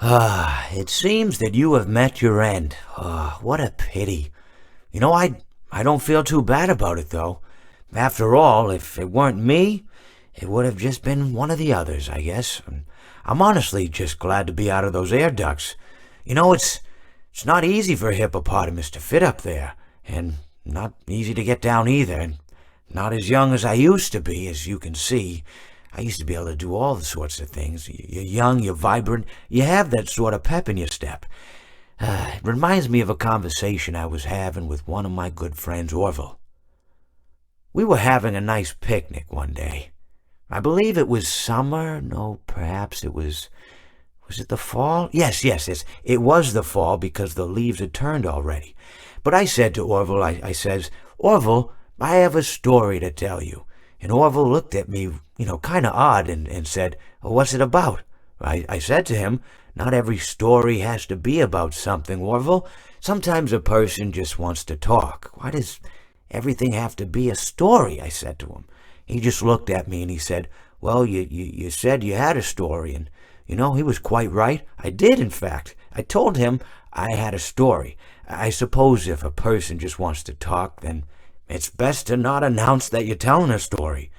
It seems that you have met your end. What a pity. I don't feel too bad about it, though. After all, if it weren't me, it would have just been one of the others, I guess. And I'm honestly just glad to be out of those air ducts. It's not easy for a hippopotamus to fit up there, and not easy to get down either, and not as young as I used to be, as you can see. I used to be able to do all sorts of things. You're young, you're vibrant, you have that sort of pep in your step. It reminds me of a conversation I was having with one of my good friends, Orville. We were having a nice picnic one day. I believe it was summer. No, perhaps it was... Was it the fall? Yes. It was the fall because the leaves had turned already. But I said to Orville, I says, Orville, I have a story to tell you. And Orville looked at me, kind of odd and said, what's it about? I said to him, not every story has to be about something, Orville. Sometimes a person just wants to talk. Why does everything have to be a story? I said to him. He just looked at me and he said, well, you said you had a story. And, he was quite right. I did, in fact. I told him I had a story. I suppose if a person just wants to talk, then it's best to not announce that you're telling a story.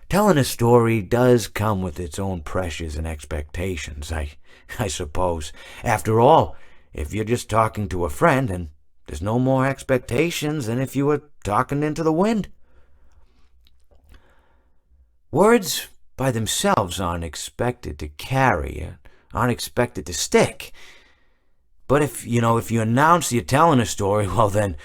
Telling a story does come with its own pressures and expectations, I suppose. After all, if you're just talking to a friend, then there's no more expectations than if you were talking into the wind. Words by themselves aren't expected to carry, aren't expected to stick. But if you announce you're telling a story, well then,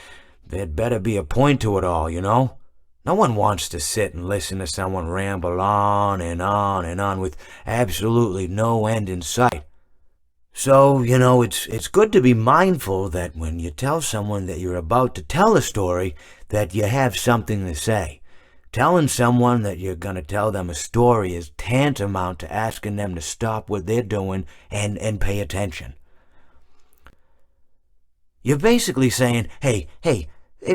there'd better be a point to it all, No one wants to sit and listen to someone ramble on and on and on with absolutely no end in sight. So, it's good to be mindful that when you tell someone that you're about to tell a story, that you have something to say. Telling someone that you're going to tell them a story is tantamount to asking them to stop what they're doing and pay attention. You're basically saying, hey,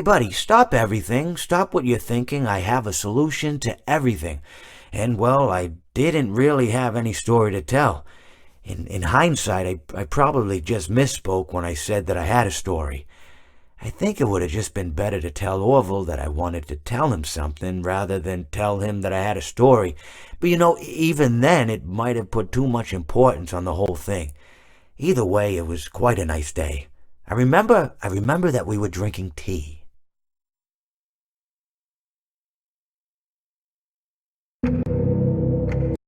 buddy, stop everything. Stop what you're thinking. I have a solution to everything. And, well, I didn't really have any story to tell. In hindsight, I probably just misspoke when I said that I had a story. I think it would have just been better to tell Orville that I wanted to tell him something rather than tell him that I had a story. But, even then, it might have put too much importance on the whole thing. Either way, it was quite a nice day. I remember that we were drinking tea.